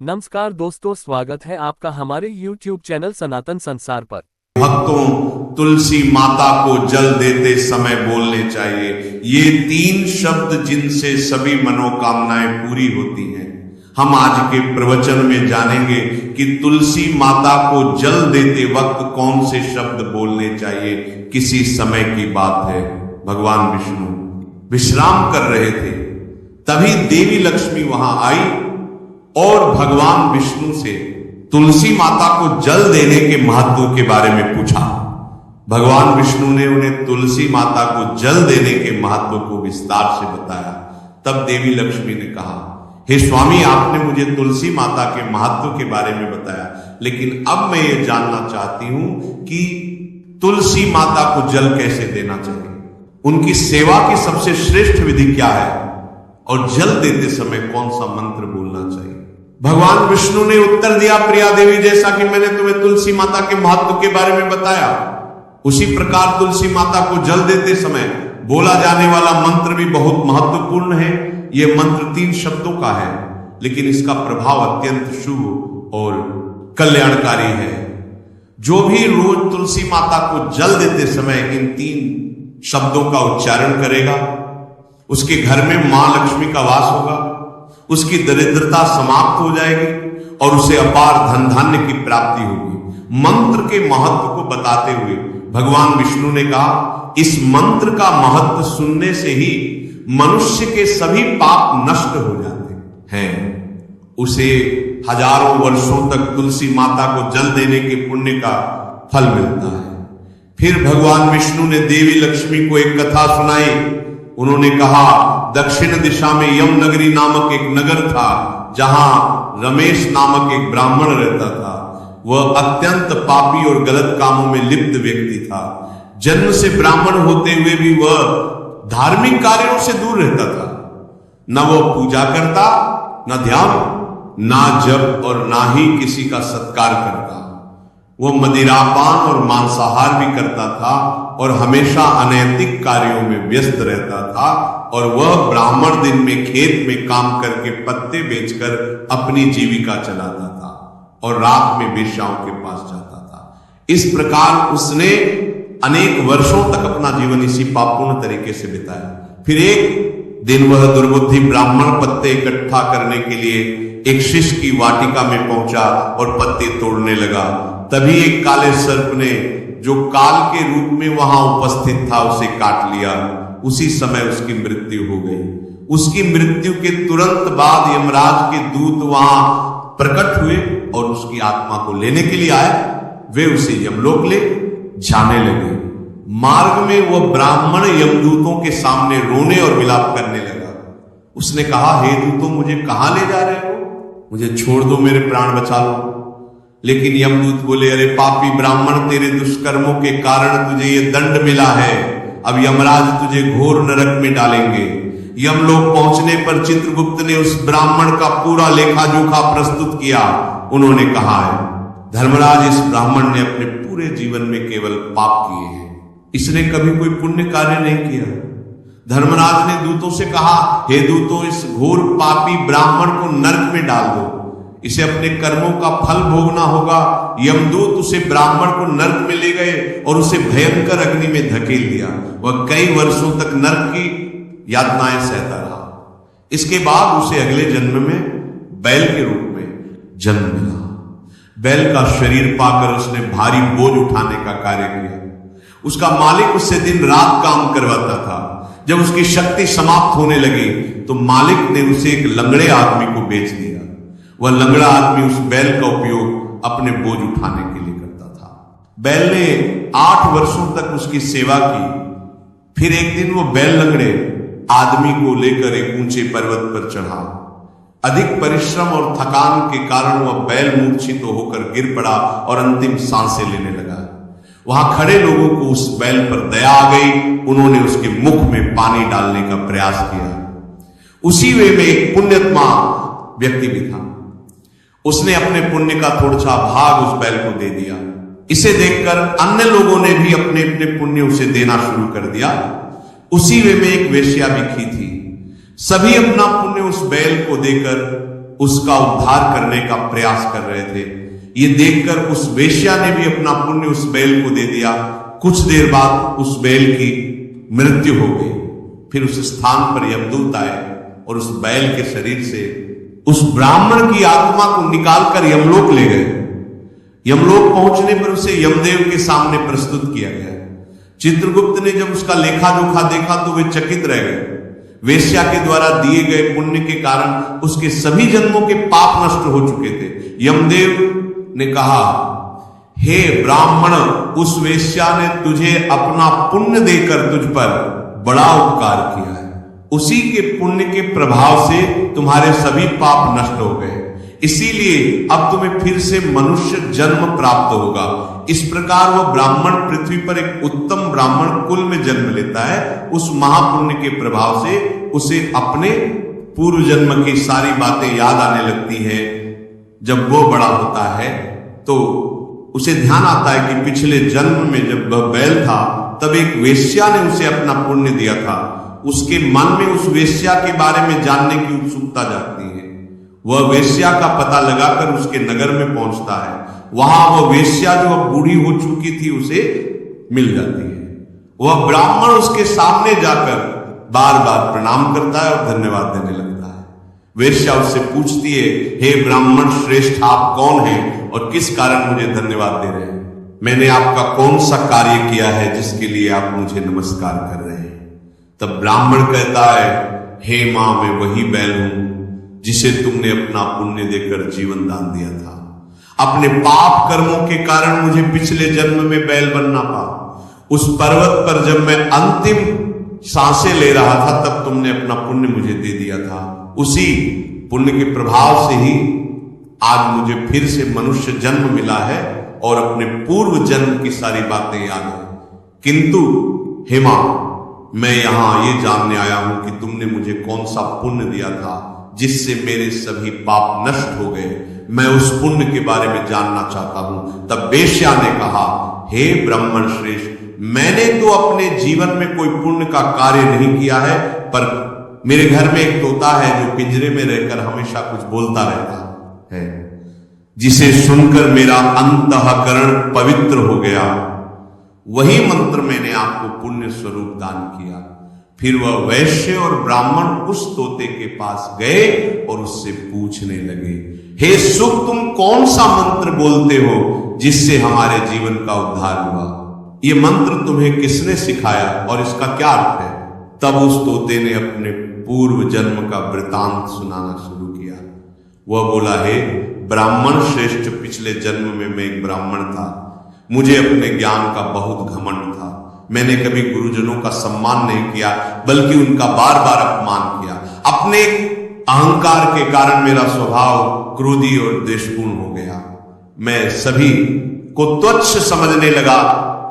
नमस्कार दोस्तों, स्वागत है आपका हमारे YouTube चैनल सनातन संसार पर। भक्तों, तुलसी माता को जल देते समय बोलने चाहिए ये 3 शब्द जिनसे सभी मनोकामनाएं पूरी होती हैं। हम आज के प्रवचन में जानेंगे कि तुलसी माता को जल देते वक्त कौन से शब्द बोलने चाहिए। किसी समय की बात है, भगवान विष्णु विश्राम कर रहे थे, तभी देवी लक्ष्मी वहां आई और भगवान विष्णु से तुलसी माता को जल देने के महत्व के बारे में पूछा। भगवान विष्णु ने उन्हें तुलसी माता को जल देने के महत्व को विस्तार से बताया। तब देवी लक्ष्मी ने कहा, हे स्वामी, आपने मुझे तुलसी माता के महत्व के बारे में बताया, लेकिन अब मैं ये जानना चाहती हूं कि तुलसी माता को जल कैसे देना चाहिए, उनकी सेवा की सबसे श्रेष्ठ विधि क्या है और जल देते समय कौन सा मंत्र बोलना चाहिए। भगवान विष्णु ने उत्तर दिया, प्रिया देवी, जैसा कि मैंने तुम्हें तुलसी माता के महत्व के बारे में बताया, उसी प्रकार तुलसी माता को जल देते समय बोला जाने वाला मंत्र भी बहुत महत्वपूर्ण है। यह मंत्र 3 शब्दों का है, लेकिन इसका प्रभाव अत्यंत शुभ और कल्याणकारी है। जो भी रोज तुलसी माता को जल देते समय इन 3 शब्दों का उच्चारण करेगा, उसके घर में मां लक्ष्मी का वास होगा, उसकी दरिद्रता समाप्त हो जाएगी और उसे अपार धन धान्य की प्राप्ति होगी। मंत्र के महत्व को बताते हुए भगवान विष्णु ने कहा, इस मंत्र का महत्व सुनने से ही मनुष्य के सभी पाप नष्ट हो जाते हैं। उसे हजारों वर्षों तक तुलसी माता को जल देने के पुण्य का फल मिलता है। फिर भगवान विष्णु ने देवी लक्ष्मी को एक कथा सुनाई। उन्होंने कहा, दक्षिण दिशा में यम नगरी नामक एक नगर था, जहां रमेश नामक एक ब्राह्मण रहता था। वह अत्यंत पापी और गलत कामों में लिप्त व्यक्ति था। जन्म से ब्राह्मण होते हुए भी वह धार्मिक कार्यों से दूर रहता था। न वह पूजा करता, न ध्यान, ना जप और ना ही किसी का सत्कार करता। वह मदिरापान और मांसाहार भी करता था और हमेशा अनैतिक कार्यों में व्यस्त रहता था। और वह ब्राह्मण दिन में खेत में काम करके पत्ते बेचकर अपनी जीविका चलाता था और रात में वेश्याओं के पास जाता था। इस प्रकार उसने अनेक वर्षों तक अपना जीवन इसी पापपूर्ण तरीके से बिताया। फिर एक दिन वह दुर्बुद्धि ब्राह्मण पत्ते इकट्ठा करने के लिए एक शिष्य की वाटिका में पहुंचा और पत्ते तोड़ने लगा। तभी एक काले सर्प ने, जो काल के रूप में वहां उपस्थित था, उसे काट लिया। उसी समय उसकी मृत्यु हो गई। उसकी मृत्यु के तुरंत बाद यमराज के दूत वहां प्रकट हुए और उसकी आत्मा को लेने के लिए आए। वे उसे यमलोक ले जाने लगे। मार्ग में वह ब्राह्मण यमदूतों के सामने रोने और विलाप करने लगा। उसने कहा, हे दूतों, मुझे कहां ले जा रहे हो? मुझे छोड़ दो, मेरे प्राण बचा लो। लेकिन यमदूत बोले, अरे पापी ब्राह्मण, तेरे दुष्कर्मों के कारण तुझे ये दंड मिला है। अब यमराज तुझे घोर नरक में डालेंगे। यमलोक पहुंचने पर चित्रगुप्त ने उस ब्राह्मण का पूरा लेखा जोखा प्रस्तुत किया। उन्होंने कहा है, धर्मराज, इस ब्राह्मण ने अपने पूरे जीवन में केवल पाप किए हैं, इसने कभी कोई पुण्य कार्य नहीं किया। धर्मराज ने दूतों से कहा, हे दूतों, इस घोर पापी ब्राह्मण को नरक में डाल दो, इसे अपने कर्मों का फल भोगना होगा। यमदूत उसे ब्राह्मण को नरक में ले गए और उसे भयंकर अग्नि में धकेल दिया। वह कई वर्षों तक नरक की यातनाएं सहता रहा। इसके बाद उसे अगले जन्म में बैल के रूप में जन्म मिला। बैल का शरीर पाकर उसने भारी बोझ उठाने का कार्य किया। उसका मालिक उससे दिन रात काम करवाता था। जब उसकी शक्ति समाप्त होने लगी तो मालिक ने उसे एक लंगड़े आदमी को बेच दिया। वह लंगड़ा आदमी उस बैल का उपयोग अपने बोझ उठाने के लिए करता था। बैल ने 8 वर्षों तक उसकी सेवा की। फिर एक दिन वो बैल लंगड़े आदमी को लेकर एक ऊंचे पर्वत पर चढ़ा। अधिक परिश्रम और थकान के कारण वह बैल मूर्छित होकर गिर पड़ा और अंतिम सांसें लेने लगा। वहां खड़े लोगों को उस बैल पर दया आ गई। उन्होंने उसके मुख में पानी डालने का प्रयास किया। उसी वे में एक पुण्यात्मा व्यक्ति भी था। उसने अपने पुण्य का थोड़ा सा भाग उस बैल को दे दिया। इसे देखकर अन्य लोगों ने भी अपने अपने पुण्य उसे देना शुरू कर दिया। उसी वे में एक वेश्या भी थी। सभी अपना पुण्य उस बैल को देकर उसका उद्धार करने का प्रयास कर रहे थे। ये देखकर उस वेश्या ने भी अपना पुण्य उस बैल को दे दिया। कुछ देर बाद उस बैल की मृत्यु हो गई। फिर उस स्थान पर यमदूत आए और उस बैल के शरीर से उस ब्राह्मण की आत्मा को निकालकर यमलोक ले गए। यमलोक पहुंचने पर उसे यमदेव के सामने प्रस्तुत किया गया। चित्रगुप्त ने जब उसका लेखा जोखा देखा तो वे चकित रह गए। वेश्या के द्वारा दिए गए पुण्य के कारण उसके सभी जन्मों के पाप नष्ट हो चुके थे। यमदेव ने कहा, हे ब्राह्मण, उस वेश्या ने तुझे अपना पुण्य देकर तुझ पर बड़ा उपकार किया है। उसी के पुण्य के प्रभाव से तुम्हारे सभी पाप नष्ट हो गए, इसीलिए अब तुम्हें फिर से मनुष्य जन्म प्राप्त होगा। इस प्रकार वह ब्राह्मण पृथ्वी पर एक उत्तम ब्राह्मण कुल में जन्म लेता है। उस महापुण्य के प्रभाव से उसे अपने पूर्व जन्म की सारी बातें याद आने लगती है। जब वो बड़ा होता है तो उसे ध्यान आता है कि पिछले जन्म में जब वह बैल था तब एक वेश्या ने उसे अपना पुण्य दिया था। उसके मन में उस वेश्या के बारे में जानने की उत्सुकता जागती है। वह वेश्या का पता लगाकर उसके नगर में पहुंचता है। वहां वह वेश्या जो अब बूढ़ी हो चुकी थी उसे मिल जाती है। वह ब्राह्मण उसके सामने जाकर बार बार प्रणाम करता है और धन्यवाद देने लगता है। वेश्या उससे पूछती है, हे ब्राह्मण श्रेष्ठ, आप कौन हैं और किस कारण मुझे धन्यवाद दे रहे हैं? मैंने आपका कौन सा कार्य किया है जिसके लिए आप मुझे नमस्कार कर रहे हैं? तब ब्राह्मण कहता है, हे मां, मैं वही बैल हूं जिसे तुमने अपना पुण्य देकर जीवन दान दिया था। अपने पाप कर्मों के कारण मुझे पिछले जन्म में बैल बनना पड़ा। उस पर्वत पर जब मैं अंतिम सांसें ले रहा था तब तुमने अपना पुण्य मुझे दे दिया था। उसी पुण्य के प्रभाव से ही आज मुझे फिर से मनुष्य जन्म मिला है और अपने पूर्व जन्म की सारी बातें याद है। किंतु हे मां, मैं यहां ये जानने आया हूं कि तुमने मुझे कौन सा पुण्य दिया था जिससे मेरे सभी पाप नष्ट हो गए। मैं उस पुण्य के बारे में जानना चाहता हूं। तब वेश्या ने कहा, हे ब्राह्मण श्रेष्ठ, मैंने तो अपने जीवन में कोई पुण्य का कार्य नहीं किया है, पर मेरे घर में एक तोता है जो पिंजरे में रहकर हमेशा कुछ बोलता रहता है, जिसे सुनकर मेरा अंतःकरण पवित्र हो गया। वही मंत्र मैंने आपको पुण्य स्वरूप दान किया। फिर वह वैश्य और ब्राह्मण उस तोते के पास गए और उससे पूछने लगे, हे सुख, तुम कौन सा मंत्र बोलते हो जिससे हमारे जीवन का उद्धार हुआ? ये मंत्र तुम्हें किसने सिखाया और इसका क्या अर्थ है? तब उस तोते ने अपने पूर्व जन्म का वृतांत सुनाना शुरू किया। वह बोला, हे ब्राह्मण श्रेष्ठ, पिछले जन्म में मैं एक ब्राह्मण था। मुझे अपने ज्ञान का बहुत घमंड था। मैंने कभी गुरुजनों का सम्मान नहीं किया, बल्कि उनका बार बार अपमान किया। अपने अहंकार के कारण मेरा स्वभाव क्रोधी और द्वेषपूर्ण हो गया। मैं सभी को तुच्छ समझने लगा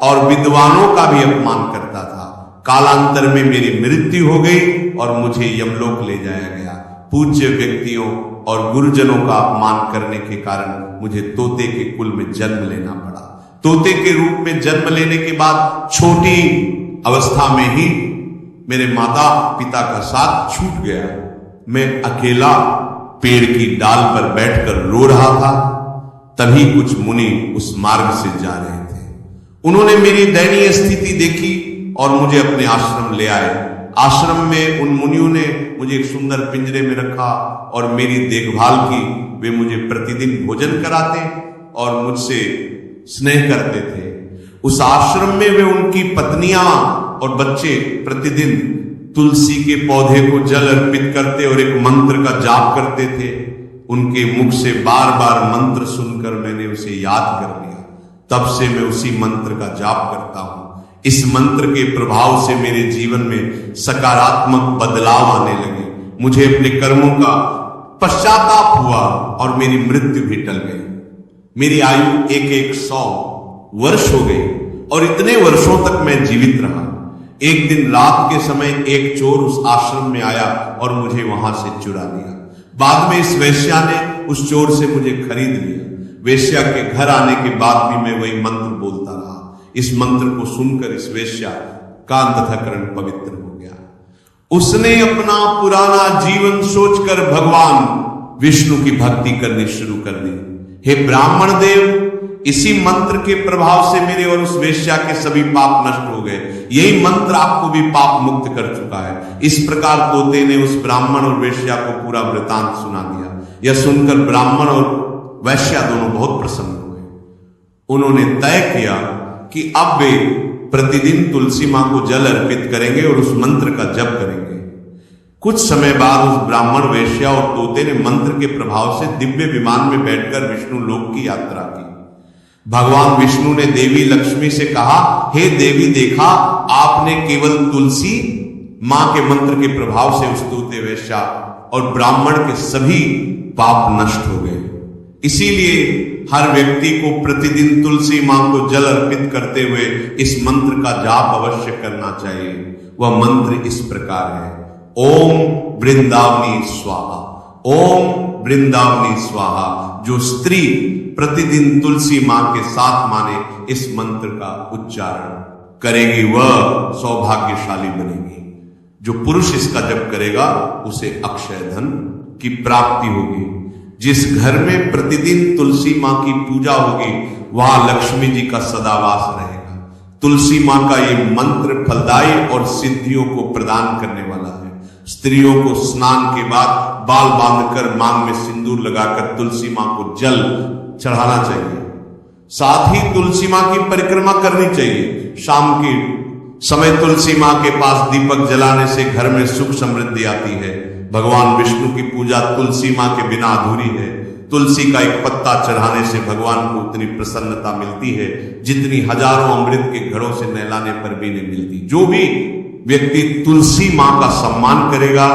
और विद्वानों का भी अपमान करता था। कालांतर में मेरी मृत्यु हो गई और मुझे यमलोक ले जाया गया। पूज्य व्यक्तियों और गुरुजनों का अपमान करने के कारण मुझे तोते के कुल में जन्म लेना पड़ा। तोते के रूप में जन्म लेने के बाद छोटी अवस्था में ही मेरे माता पिता का साथ छूट गया। मैं अकेला पेड़ की डाल पर बैठकर रो रहा था। तभी कुछ मुनि उस मार्ग से जा रहे थे। उन्होंने मेरी दयनीय स्थिति देखी और मुझे अपने आश्रम ले आए। आश्रम में उन मुनियों ने मुझे एक सुंदर पिंजरे में रखा और मेरी देखभाल की। वे मुझे प्रतिदिन भोजन कराते और मुझसे स्नेह करते थे। उस आश्रम में वे उनकी पत्नियां और बच्चे प्रतिदिन तुलसी के पौधे को जल अर्पित करते और एक मंत्र का जाप करते थे। उनके मुख से बार बार मंत्र सुनकर मैंने उसे याद कर लिया। तब से मैं उसी मंत्र का जाप करता हूं। इस मंत्र के प्रभाव से मेरे जीवन में सकारात्मक बदलाव आने लगे। मुझे अपने कर्मों का पश्चाताप हुआ और मेरी मृत्यु भी टल गई। मेरी आयु 100 वर्ष हो गई और इतने वर्षों तक मैं जीवित रहा। एक दिन रात के समय एक चोर उस आश्रम में आया और मुझे वहां से चुरा लिया। बाद में इस वेश्या ने उस चोर से मुझे खरीद लिया। वेश्या के घर आने के बाद भी मैं वही मंत्र बोलता रहा। इस मंत्र को सुनकर इस वेश्या का अंतःकरण पवित्र हो गया। उसने अपना पुराना जीवन सोचकर भगवान विष्णु की भक्ति करनी शुरू कर दी। हे ब्राह्मण देव, इसी मंत्र के प्रभाव से मेरे और उस वेश्या के सभी पाप नष्ट हो गए। यही मंत्र आपको भी पाप मुक्त कर चुका है। इस प्रकार तोते ने उस ब्राह्मण और वेश्या को पूरा वृतांत सुना दिया। यह सुनकर ब्राह्मण और वैश्या दोनों बहुत प्रसन्न हुए। उन्होंने तय किया कि अब वे प्रतिदिन तुलसी मां को जल अर्पित करेंगे और उस मंत्र का जप करेंगे। कुछ समय बाद उस ब्राह्मण, वेश्या और तोते ने मंत्र के प्रभाव से दिव्य विमान में बैठकर विष्णु लोक की यात्रा की। भगवान विष्णु ने देवी लक्ष्मी से कहा, हे देवी, देखा आपने केवल तुलसी मां के मंत्र के प्रभाव से उस तोते, वेश्या और ब्राह्मण के सभी पाप नष्ट हो गए। इसीलिए हर व्यक्ति को प्रतिदिन तुलसी मां को जल अर्पित करते हुए इस मंत्र का जाप अवश्य करना चाहिए। वह मंत्र इस प्रकार है, ओम वृंदावनी स्वाहा, ओम वृंदावनी स्वाहा। जो स्त्री प्रतिदिन तुलसी मां के साथ माने इस मंत्र का उच्चारण करेगी वह सौभाग्यशाली बनेगी। जो पुरुष इसका जप करेगा उसे अक्षय धन की प्राप्ति होगी। जिस घर में प्रतिदिन तुलसी मां की पूजा होगी वहां लक्ष्मी जी का सदावास रहेगा। तुलसी मां का ये मंत्र फलदायी और सिद्धियों को प्रदान करने वाला है। स्त्रियों को स्नान के बाद बाल बांधकर मांग में सिंदूर लगाकर तुलसी मां को जल चढ़ाना चाहिए। साथ ही तुलसी मां की परिक्रमा करनी चाहिए। शाम के समय तुलसी मां के पास दीपक जलाने से घर में सुख समृद्धि आती है। भगवान विष्णु की पूजा तुलसी मां के बिना अधूरी है। तुलसी का एक पत्ता चढ़ाने से भगवान को उतनी प्रसन्नता मिलती है जितनी हजारों अमृत के घड़ों से नहलाने पर भी नहीं मिलती। जो भी व्यक्ति तुलसी मां का सम्मान करेगा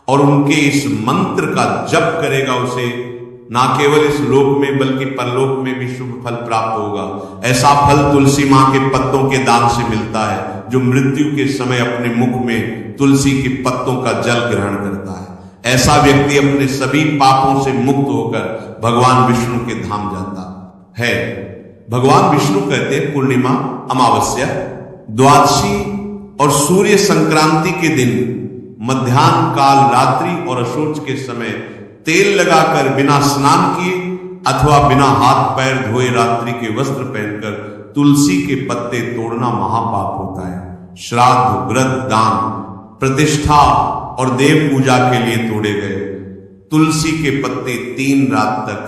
और उनके इस मंत्र का जप करेगा उसे ना केवल इस लोक में बल्कि परलोक में भी शुभ फल प्राप्त होगा। ऐसा फल तुलसी मां के पत्तों के दान से मिलता है। जो मृत्यु के समय अपने मुख में तुलसी के पत्तों का जल ग्रहण करता है, ऐसा व्यक्ति अपने सभी पापों से मुक्त होकर भगवान विष्णु के धाम जाता है। भगवान विष्णु कहते हैं पूर्णिमा, अमावस्या, द्वादशी और सूर्य संक्रांति के दिन मध्याह्न काल, रात्रि और अशोच के समय तेल लगाकर बिना स्नान किए अथवा बिना हाथ पैर धोए रात्रि के वस्त्र पहनकर तुलसी के पत्ते तोड़ना महापाप होता है। श्राद्ध, व्रत, दान, प्रतिष्ठा और देव पूजा के लिए तोड़े गए तुलसी के पत्ते 3 रात तक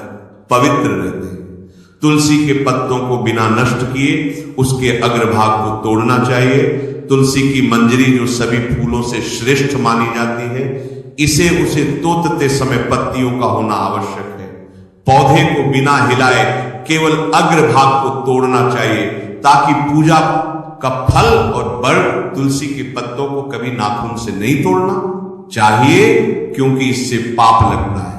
पवित्र रहते हैं। तुलसी के पत्तों को बिना नष्ट किए उसके अग्रभाग को तोड़ना चाहिए। तुलसी की मंजरी जो सभी फूलों से श्रेष्ठ मानी जाती है, उसे तोड़ते समय पत्तियों का होना आवश्यक है। पौधे को बिना हिलाए केवल अग्रभाग को तोड़ना चाहिए ताकि पूजा का फल और बल तुलसी के पत्तों को कभी नाखून से नहीं तोड़ना चाहिए क्योंकि इससे पाप लगता है।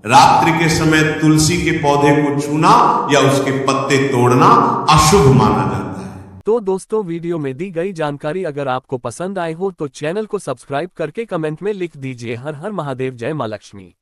रात्रि के समय तुलसी के पौधे को छूना या उसके पत्ते तोड़ना अशुभ माना जाता है। तो दोस्तों, वीडियो में दी गई जानकारी अगर आपको पसंद आए हो तो चैनल को सब्सक्राइब करके कमेंट में लिख दीजिए हर हर महादेव, जय मां लक्ष्मी।